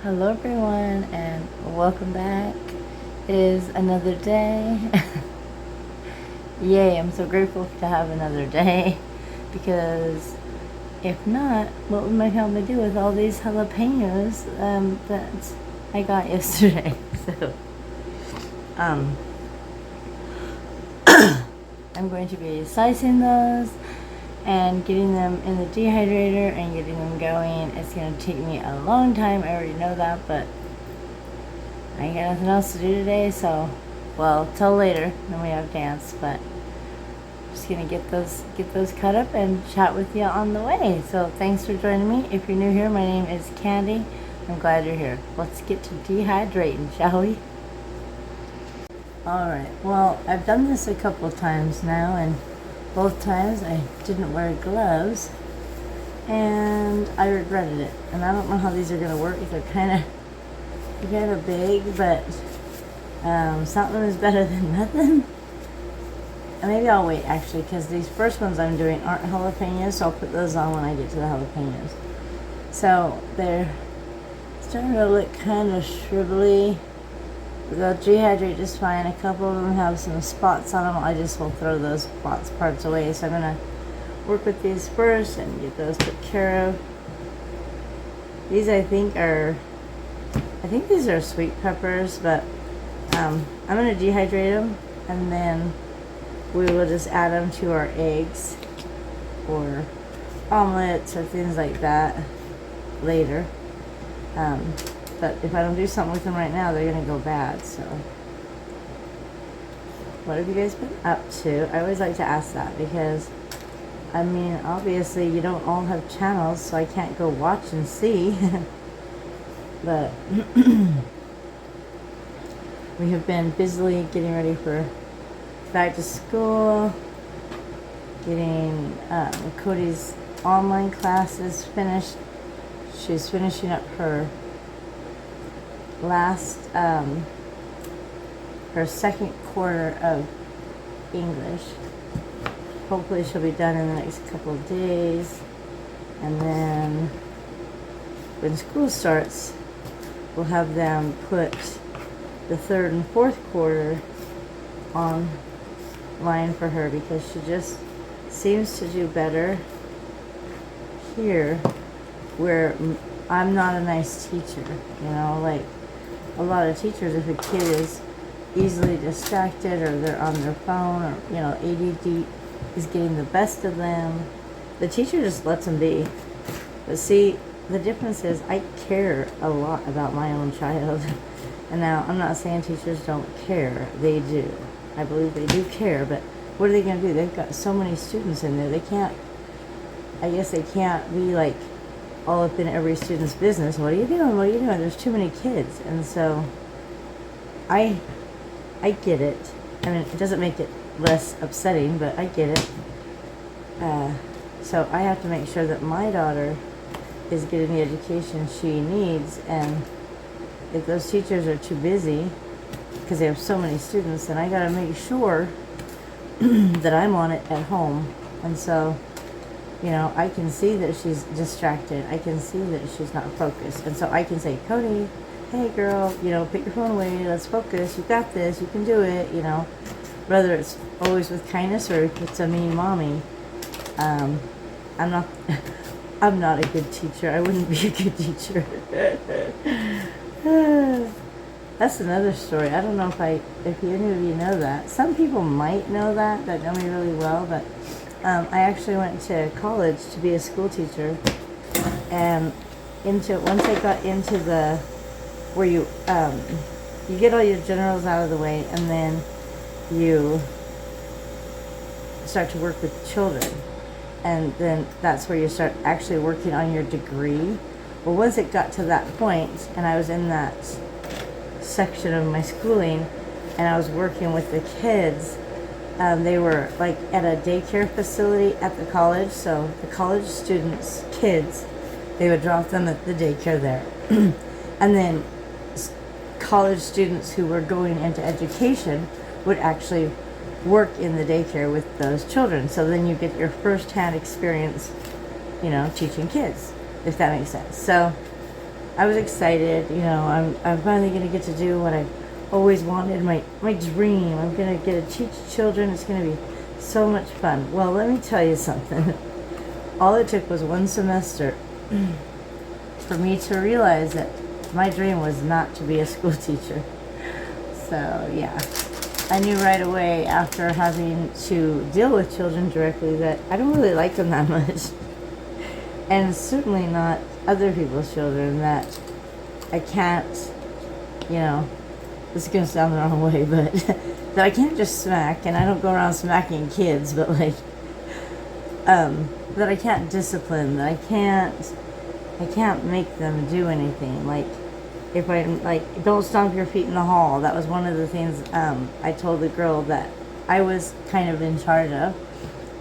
Hello everyone and welcome back. It is another day. Yay, I'm so grateful to have another day because if not, what would my family do with all these jalapenos that I got yesterday? So I'm going to be slicing those and getting them in the dehydrator and getting them going. It's going to take me a long time, I already know that, but I ain't got nothing else to do today, so, well, till later, then we have dance, but I'm just going to get those cut up and chat with you on the way. So thanks for joining me. If you're new here, my name is Candy. I'm glad you're here. Let's get to dehydrating, shall we? Alright, well, I've done this a couple times now, and both times I didn't wear gloves, and I regretted it. And I don't know how these are going to work. They're kind of big, but something is better than nothing. And maybe I'll wait, actually, because these first ones I'm doing aren't jalapenos, so I'll put those on when I get to the jalapenos. So they're starting to look kind of shrivelly. They'll dehydrate just fine. A couple of them have some spots on them. I just will throw those parts away. So I'm going to work with these first and get those took care of. These I think these are sweet peppers, but I'm going to dehydrate them and then we will just add them to our eggs or omelets or things like that later. But if I don't do something with them right now, they're going to go bad, so. What have you guys been up to? I always like to ask that because, I mean, obviously you don't all have channels, so I can't go watch and see. But we have been busily getting ready for back to school, getting Cody's online classes finished. She's finishing up her her second quarter of English. Hopefully she'll be done in the next couple of days, and then when school starts we'll have them put the third and fourth quarter online for her because she just seems to do better here where I'm not a nice teacher, you know, like a lot of teachers, if a kid is easily distracted or they're on their phone or, you know, ADD is getting the best of them, the teacher just lets them be. But see, the difference is I care a lot about my own child. And now, I'm not saying teachers don't care. They do. I believe they do care, but what are they going to do? They've got so many students in there. They can't, I guess they can't be like all up in every student's business. What are you doing? What are you doing? There's too many kids. And so I get it. I mean, it doesn't make it less upsetting, but I get it. So I have to make sure that my daughter is getting the education she needs, and if those teachers are too busy because they have so many students, then I got to make sure that I'm on it at home. And so, you know, I can see that she's distracted. I can see that she's not focused. And so I can say, Cody, hey girl, you know, put your phone away, let's focus, you got this, you can do it, you know. Whether it's always with kindness or if it's a mean mommy. I'm not a good teacher. I wouldn't be a good teacher. That's another story. I don't know if any of you know that. Some people might know that know me really well, but I actually went to college to be a school teacher, and once I got into the where you get all your generals out of the way, and then you start to work with children, and then that's where you start actually working on your degree. Well, once it got to that point, and I was in that section of my schooling, and I was working with the kids. They were like at a daycare facility at the college, so the college students' kids, they would drop them at the daycare there. And then college students who were going into education would actually work in the daycare with those children. So then you get your first-hand experience, you know, teaching kids, if that makes sense. So I was excited. You know, I'm finally gonna get to do what I always wanted, my dream. I'm gonna get to teach children. It's gonna be so much fun. Well, let me tell you something. All it took was one semester for me to realize that my dream was not to be a school teacher. So yeah, I knew right away after having to deal with children directly that I don't really like them that much. And certainly not other people's children, that I can't, you know, this is going to sound the wrong way, but that I can't just smack, and I don't go around smacking kids, but like, that I can't discipline, that I can't make them do anything. Like, if I, like, don't stomp your feet in the hall. That was one of the things I told the girl that I was kind of in charge of.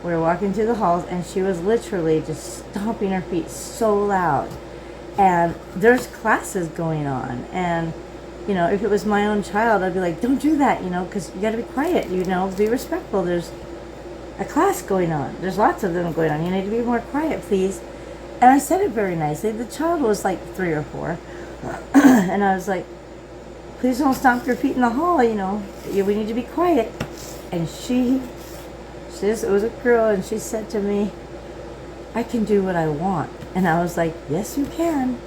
We were walking through the halls, and she was literally just stomping her feet so loud. And there's classes going on, and you know, if it was my own child, I'd be like, don't do that, you know, because you got to be quiet, you know, be respectful. There's a class going on. There's lots of them going on. You need to be more quiet, please. And I said it very nicely. The child was like 3 or 4. And I was like, please don't stomp your feet in the hall, you know. We need to be quiet. And it was a girl, and she said to me, I can do what I want. And I was like, yes, you can.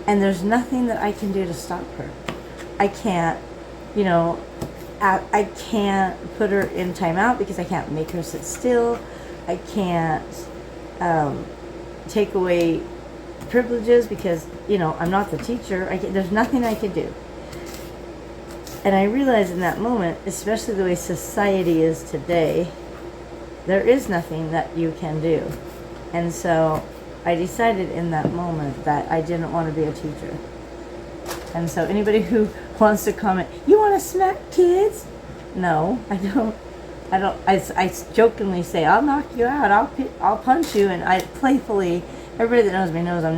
And there's nothing that I can do to stop her. I can't, you know, I can't put her in timeout because I can't make her sit still. I can't take away privileges because, you know, I'm not the teacher. There's nothing I can do. And I realized in that moment, especially the way society is today, there is nothing that you can do. And so I decided in that moment that I didn't want to be a teacher. And so anybody who wants to comment, you want to smack kids? No, I don't. I jokingly say, I'll knock you out. I'll punch you. And I playfully, everybody that knows me knows I've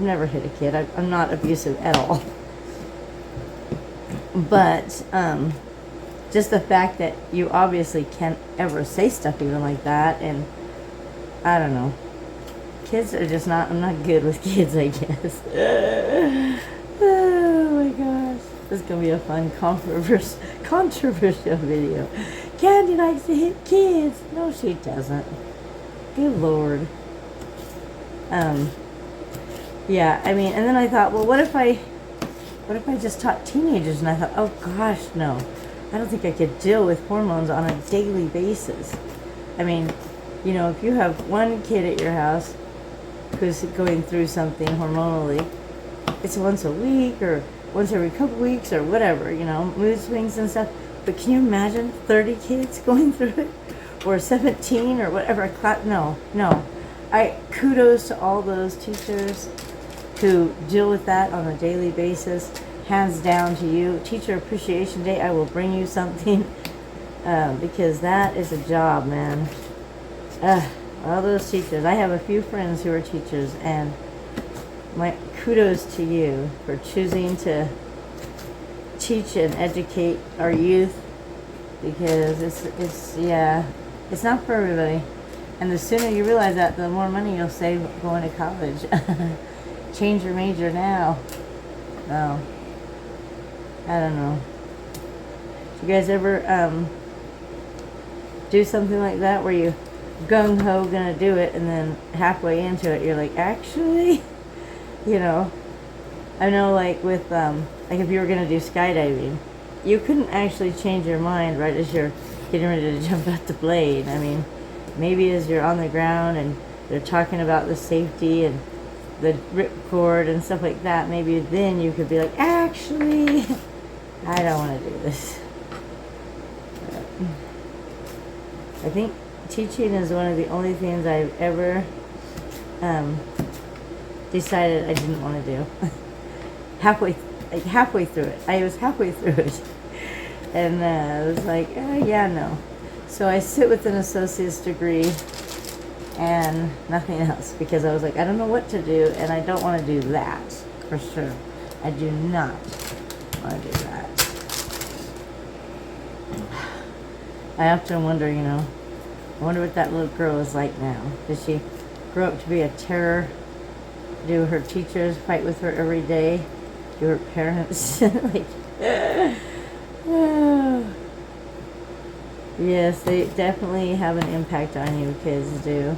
never hit a kid. I'm not abusive at all. But just the fact that you obviously can't ever say stuff even like that, and I don't know. Kids are just not, I'm not good with kids, I guess. Oh my gosh. This is going to be a fun, controversial video. Candy likes to hit kids. No, she doesn't. Good Lord. Yeah, I mean, and then I thought, well, what if I just taught teenagers? And I thought, oh gosh, no. I don't think I could deal with hormones on a daily basis. I mean, you know, if you have one kid at your house who's going through something hormonally, it's once a week or once every couple weeks or whatever, you know, mood swings and stuff. But can you imagine 30 kids going through it? Or 17 or whatever? No. Kudos to all those teachers who deal with that on a daily basis. Hands down to you. Teacher Appreciation Day, I will bring you something because that is a job, man. All those teachers. I have a few friends who are teachers, and my kudos to you for choosing to teach and educate our youth, because it's not for everybody. And the sooner you realize that, the more money you'll save going to college. Change your major now. Oh, I don't know. You guys ever do something like that where you gung-ho gonna do it, and then halfway into it you're like, actually, you know, I know, like with like if you were gonna do skydiving, you couldn't actually change your mind right as you're getting ready to jump out the blade. I mean, maybe as you're on the ground and they're talking about the safety and the ripcord and stuff like that, maybe then you could be like, actually, I don't want to do this. But I think teaching is one of the only things I've ever decided I didn't want to do. halfway through it. I was halfway through it. And I was like, yeah, no. So I sit with an associate's degree and nothing else, because I was like, I don't know what to do, and I don't want to do that for sure. I do not want to do that. I often wonder, you know, I wonder what that little girl is like now. Did she grow up to be a terror Do her teachers fight with her every day? Do her parents? Like, yes, they definitely have an impact on you, kids do.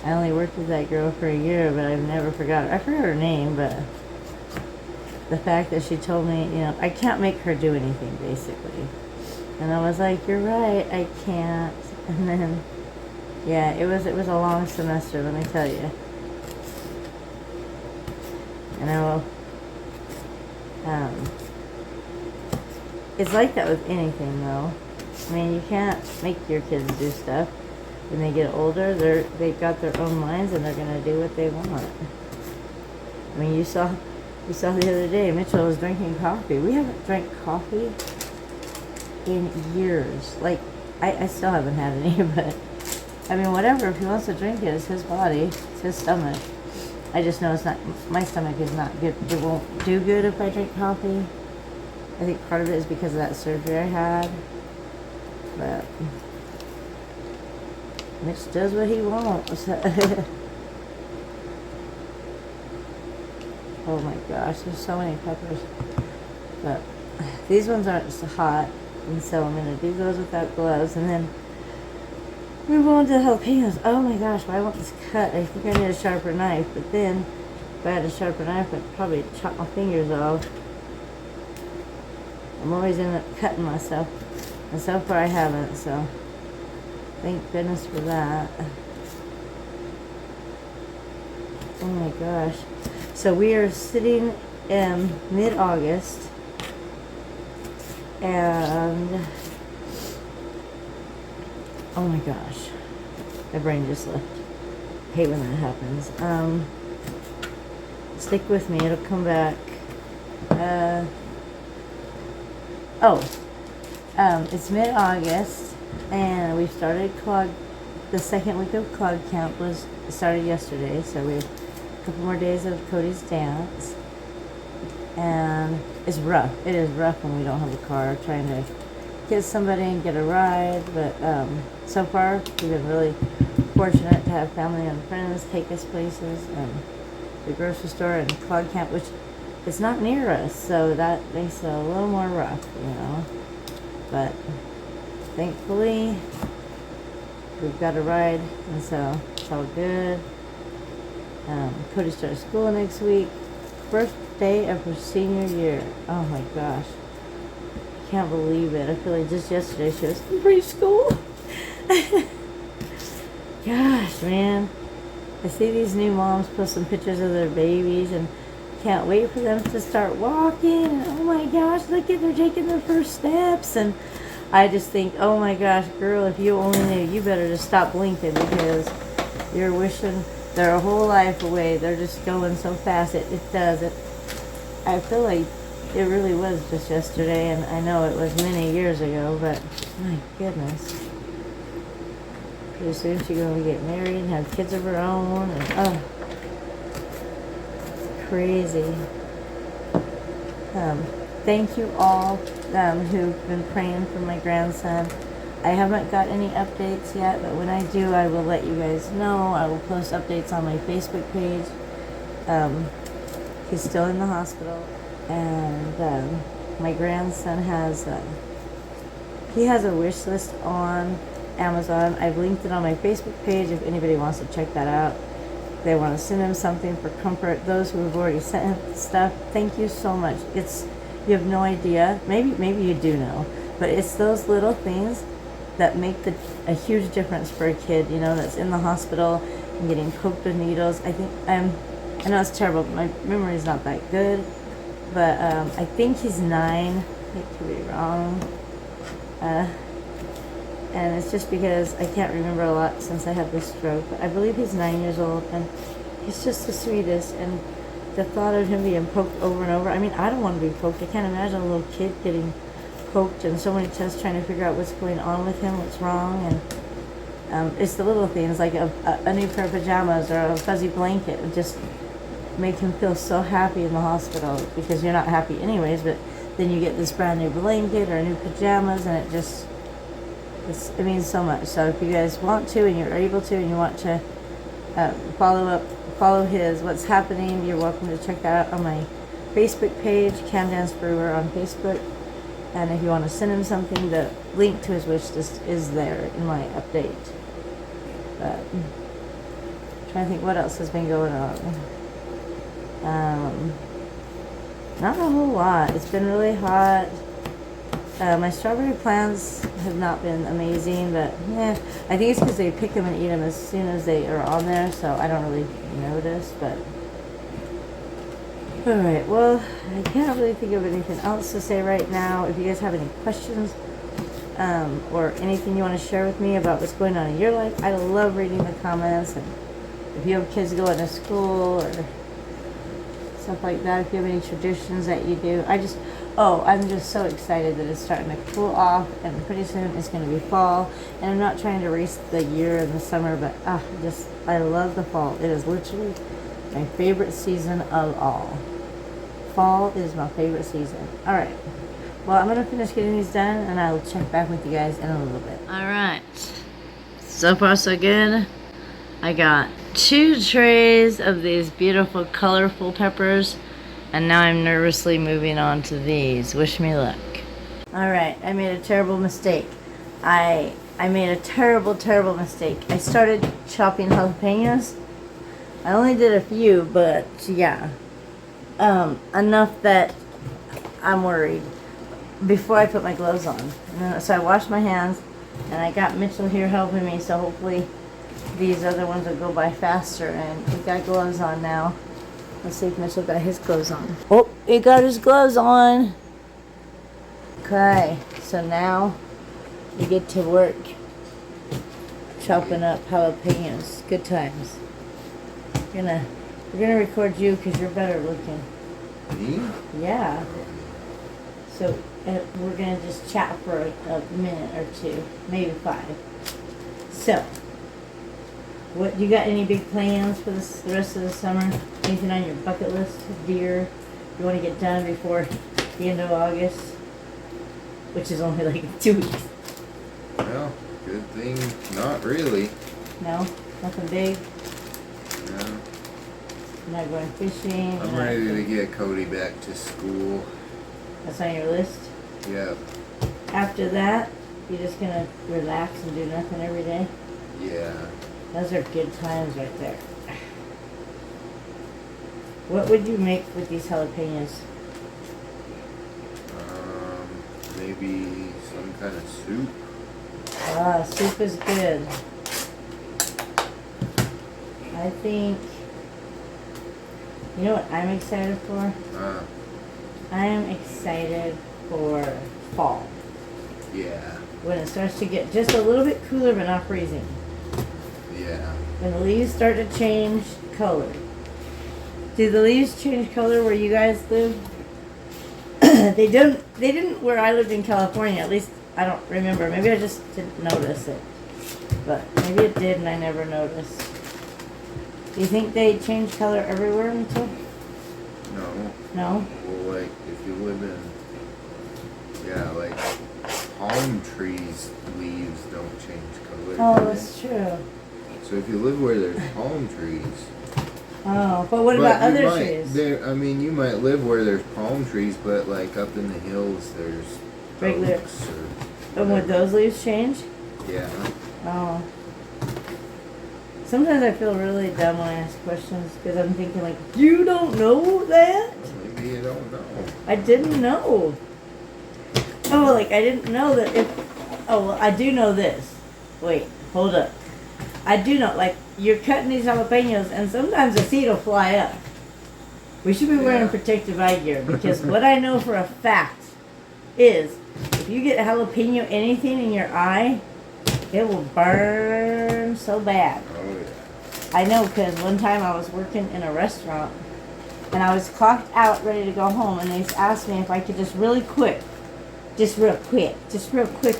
I only worked with that girl for a year, but I've never forgot. I forgot her name, but the fact that she told me, you know, I can't make her do anything, basically. And I was like, you're right, I can't. And then, yeah, it was a long semester, let me tell you. And I will, it's like that with anything, though. I mean, you can't make your kids do stuff. When they get older, they've got their own minds and they're gonna do what they want. I mean, you saw the other day, Mitchell was drinking coffee. We haven't drank coffee in years. Like, I still haven't had any, but I mean, whatever. If he wants to drink it, it's his body, it's his stomach. I just know it's not. My stomach is not good. It won't do good if I drink coffee. I think part of it is because of that surgery I had, but Mitch does what he wants. Oh my gosh, there's so many peppers. But these ones aren't so hot, and so I'm going to do those without gloves, and then move on to jalapenos. Oh my gosh, why won't this cut? I think I need a sharper knife, but then if I had a sharper knife, I'd probably chop my fingers off. I'm always end up cutting myself, and so far I haven't, so thank goodness for that. Oh my gosh. So we are sitting in mid-August, and oh my gosh, my brain just left. I hate when that happens. Stick with me, it'll come back. It's mid-August, and we started the second week of clog camp started yesterday, so we have a couple more days of Cody's dance, and it's rough. It is rough when we don't have a car, trying to get somebody and get a ride, but so far we've been really fortunate to have family and friends take us places, and the grocery store and clog camp, which it's not near us, so that makes it a little more rough, you know. But thankfully, we've got a ride, and so it's all good. Cody starts school next week. First day of her senior year. Oh my gosh. I can't believe it. I feel like just yesterday she was in preschool. Gosh, man. I see these new moms post some pictures of their babies, and can't wait for them to start walking, and oh my gosh, look at, they're taking their first steps, and I just think, oh my gosh, girl, if you only knew, you better just stop blinking, because you're wishing they're a whole life away. They're just going so fast. It does. I feel like it really was just yesterday, and I know it was many years ago, but my goodness. Pretty soon she's going to get married and have kids of her own, and oh, crazy. Thank you all who've been praying for my grandson. I haven't got any updates yet, but when I do, I will let you guys know. I will post updates on my Facebook page. He's still in the hospital, and my grandson he has a wish list on Amazon. I've linked it on my Facebook page if anybody wants to check that out. They want to send him something for comfort. Those who have already sent him stuff, thank you so much. You have no idea. Maybe you do know, but it's those little things that make a huge difference for a kid, you know, that's in the hospital and getting poked with needles. I know it's terrible, but my memory is not that good, but I think he's 9. I could be wrong. And it's just because I can't remember a lot since I had this stroke. But I believe he's 9 years old, and he's just the sweetest. And the thought of him being poked over and over, I mean, I don't want to be poked. I can't imagine a little kid getting poked and so many tests trying to figure out what's going on with him, what's wrong. And it's the little things, like a new pair of pajamas or a fuzzy blanket, and just make him feel so happy in the hospital, because you're not happy anyways, but then you get this brand new blanket or new pajamas, and it means so much. So if you guys want to, and you're able to, and you want to follow his What's Happening. You're welcome to check that out on my Facebook page, Candance Brewer on Facebook. And if you want to send him something, the link to his wish list is there in my update. But trying to think what else has been going on. Not a whole lot. It's been really hot. My strawberry plants have not been amazing, but I think it's because they pick them and eat them as soon as they are on there, so I don't really notice. But all right, well, I can't really think of anything else to say right now. If you guys have any questions or anything you want to share with me about what's going on in your life, I love reading the comments. And if you have kids going to school or stuff like that, if you have any traditions that you do, I'm just so excited that it's starting to cool off, and pretty soon it's going to be fall. And I'm not trying to race the year and the summer, but I love the fall. It is literally my favorite season of all. Fall is my favorite season. All right. Well, I'm going to finish getting these done, and I'll check back with you guys in a little bit. All right. So far, so good. I got 2 trays of these beautiful, colorful peppers, and now I'm nervously moving on to these. Wish me luck. All right. I made a terrible mistake. I made a terrible, terrible mistake. I started chopping jalapenos. I only did a few, but yeah. Enough that I'm worried before I put my gloves on. And then, so I washed my hands, and I got Mitchell here helping me, so hopefully these other ones will go by faster. And we got gloves on now. Let's see if Mitchell got his gloves on. Oh, he got his gloves on. Okay, so now we get to work chopping up jalapenos. Good times. We're gonna record you because you're better looking. Me? Yeah. So we're gonna just chat for a minute or two, maybe 5. So, what you got? Any big plans for the rest of the summer? Anything on your bucket list? Deer you want to get done before the end of August, which is only like 2 weeks? Well, good thing, not really. No, nothing big. No. You're not going fishing. I'm ready to get Cody back to school. That's on your list. Yep. After that, you're just gonna relax and do nothing every day. Yeah. Those are good times right there. What would you make with these jalapenos? Maybe some kind of soup. Ah, soup is good. I think, you know what I'm excited for? I am excited for fall. Yeah. When it starts to get just a little bit cooler but not freezing. Yeah. When the leaves start to change color. Do the leaves change color where you guys live? They didn't where I lived in California. At least I don't remember. Maybe I just didn't notice it. But maybe it did and I never noticed. Do you think they change color everywhere until? No. No? Well, like, if you live in, like, palm trees, leaves don't change color. Oh, that's true. So if you live where there's palm trees. Oh, but what about other trees? You might live where there's palm trees, but like up in the hills, there's regular. oaks or And would those leaves change? Yeah. Oh. Sometimes I feel really dumb when I ask questions because I'm thinking like, you don't know that? Maybe you don't know. I didn't know. Oh, like I didn't know that well, I do know this. Wait, hold up. I do know, like, you're cutting these jalapenos and sometimes a seed will fly up. We should be wearing protective eye gear because what I know for a fact is if you get jalapeno anything in your eye, it will burn so bad. Oh, yeah. I know because one time I was working in a restaurant and I was clocked out ready to go home and they asked me if I could just real quick,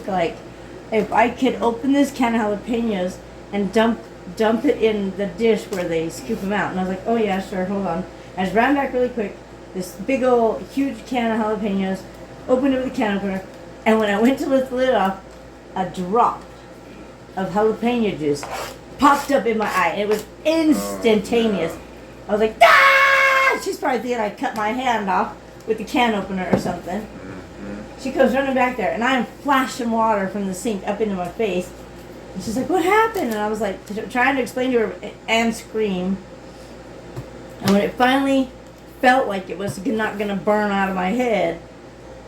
like if I could open this can of jalapenos and dump it in the dish where they scoop them out. And I was like, oh yeah, sure, hold on. I just ran back really quick, this big old huge can of jalapenos, opened it with a can opener, and when I went to lift the lid off, a drop of jalapeno juice popped up in my eye. It was instantaneous. Oh, I was like, ah! She's probably thinking I cut my hand off with the can opener or something. mm-hmm. She comes running back there, and I am flashing water from the sink up into my face. And she's like, what happened? And I was like, trying to explain to her and scream. And when it finally felt like it was not going to burn out of my head,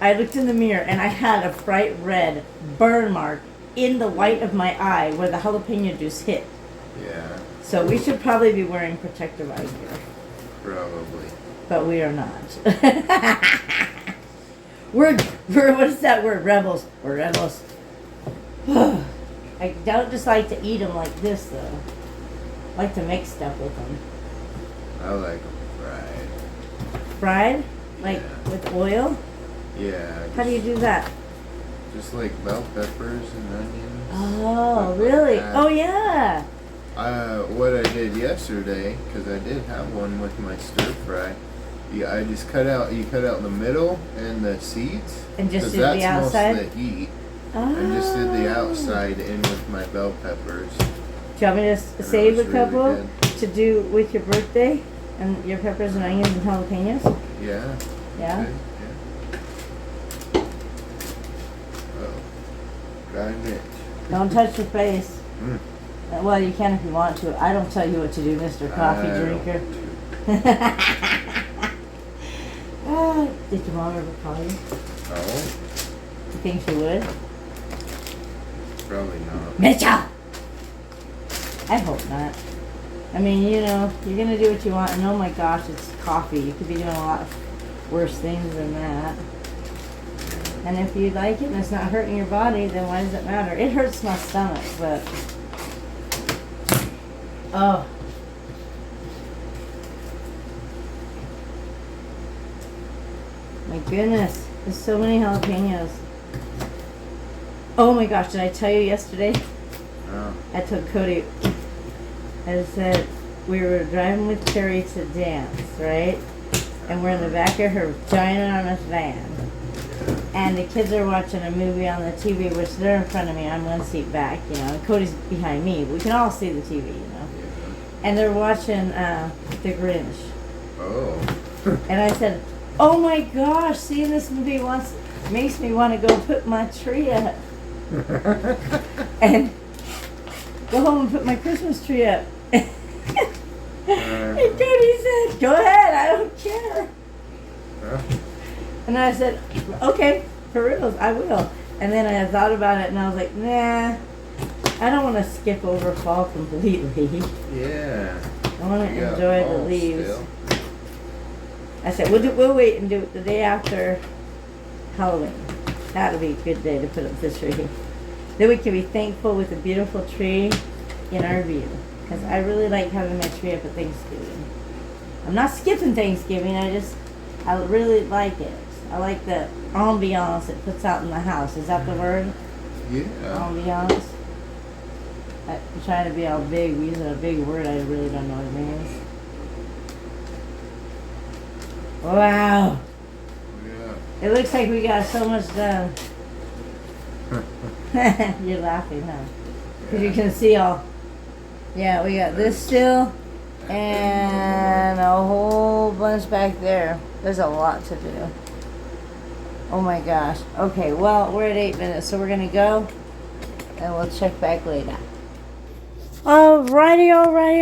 I looked in the mirror, and I had a bright red burn mark in the white of my eye where the jalapeno juice hit. Yeah. So we should probably be wearing protective eye gear. Probably. But we are not. we're what is that word? Rebels. We're rebels. I don't just like to eat them like this though. I like to make stuff with them. I like them fried. Fried? Like Yeah. with oil? Yeah. How do you do that? Just like bell peppers and onions. Oh, stuff like really? that. Oh, yeah. What I did yesterday, because I did have one with my stir fry. Yeah, I just cut out the middle and the seeds. And just 'cause did the that's outside? most of the heat. Oh. I just did the outside in with my bell peppers. Do you want me to it save a was really couple good. to do with your birthday? And your peppers and onions and jalapenos? Yeah. Yeah? Okay, yeah. Oh. Guy Mitch. Don't touch your face. Mm. Well, you can if you want to. I don't tell you what to do, Mr. Coffee I don't Drinker. Did your mom ever call you? Oh, You think she would? probably not. Mitchell! I hope not. I mean, you know, you're going to do what you want, and oh my gosh, it's coffee. You could be doing a lot worse things than that. And if you like it and it's not hurting your body, then why does it matter? It hurts my stomach, but... Oh. My goodness. There's so many jalapenos. Oh my gosh, did I tell you yesterday? Oh. I told Cody, I said, we were driving with Terry to dance, right? And we're in the back of her ginormous van. And the kids are watching a movie on the TV, which they're in front of me. I'm one seat back, you know, and Cody's behind me. We can all see the TV, you know. Yeah. And they're watching The Grinch. Oh. And I said, oh my gosh, seeing this movie once makes me want to go put my tree up. And go home and put my Christmas tree up. And Cody said, go ahead, I don't care. And I said, okay, for reals, I will. And then I thought about it and I was like, nah, I don't want to skip over fall completely. Yeah. I want to You got enjoy the fall leaves. still. I said, we'll wait and do it the day after Halloween. That'll be a good day to put up the tree. Then we can be thankful with a beautiful tree in our view. Because I really like having my tree up at Thanksgiving. I'm not skipping Thanksgiving, I really like it. I like the ambiance it puts out in the house. Is that the word? Yeah. Ambiance? I'm trying to be all big, using a big word I really don't know what it means. Wow. Yeah. It looks like we got so much done. You're laughing, huh? Because you can see all. Yeah, we got this still. And a whole bunch back there. There's a lot to do. Oh my gosh. Okay, well, we're at 8 minutes, so we're going to go. And we'll check back later. Alrighty.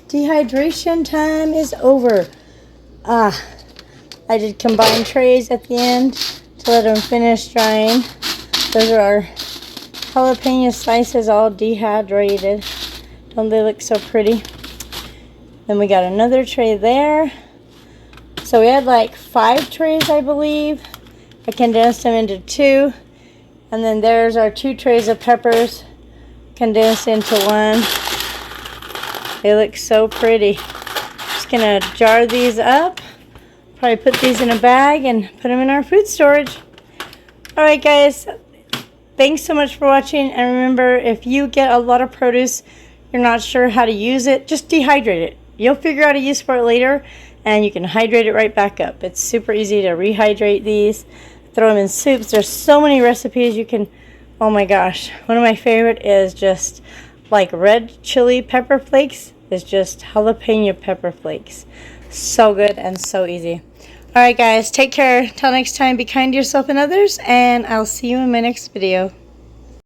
Dehydration time is over. I did combine trays at the end to let them finish drying. Those are our jalapeno slices all dehydrated. Don't they look so pretty? Then we got another tray there. So we had like 5 trays, I believe. I condensed them into 2. And then there's our 2 trays of peppers condensed into 1. They look so pretty. Just gonna jar these up. Probably put these in a bag and put them in our food storage. Alright guys, thanks so much for watching. And remember, if you get a lot of produce, you're not sure how to use it, just dehydrate it. You'll figure out a use for it later, and you can hydrate it right back up. It's super easy to rehydrate these. Throw them in soups. There's so many recipes you can. Oh my gosh, one of my favorite is just like red chili pepper flakes. It's just jalapeno pepper flakes. So good and so easy. Alright guys, take care. Till next time, be kind to yourself and others, and I'll see you in my next video.